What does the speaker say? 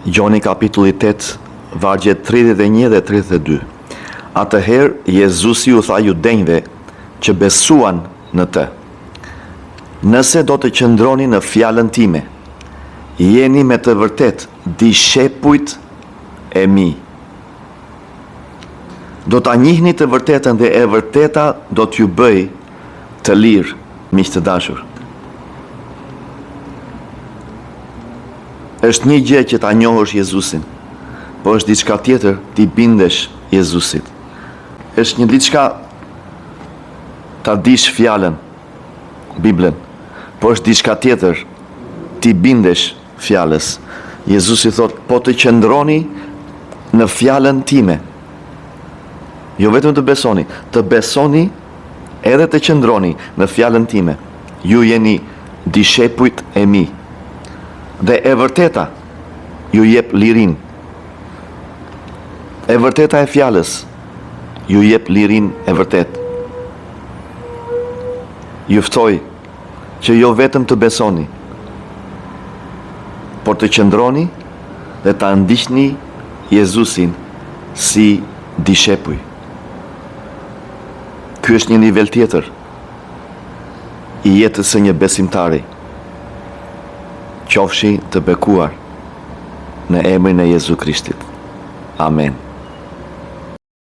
Gjoni kapitulli 8, vargjet 31 dhe 32. Atëherë Jezusi u tha judenjve që besuan në të: nëse do të qëndroni në fjalën time, jeni me të vërtet dishepujt e mi. Do ta njihni të vërtetën dhe e vërteta do t'ju bëj të lirë, miq të dashur. Është një gjë që ta njohësh Jezusin, po është diçka tjetër ti bindesh Jezusit. Është një diçka ta dish fjalën, Biblën, po është diçka tjetër ti bindesh fjalës. Jezusi thot, po të qëndroni në fjalën time. Jo vetëm të besoni edhe të qëndroni në fjalën time. Ju jeni dishepujt e mi. Dhe e vërteta ju jep lirin. E vërteta e fjalës ju jep lirin e vërtet. Ju ftoj që jo vetëm të besoni, por të qëndroni dhe ta ndiqni Jezusin si dishepuj. Ky është një nivel tjetër i jetës së një besimtari. Qofshi të bekuar në emrin e Jezu Krishtit. Amen.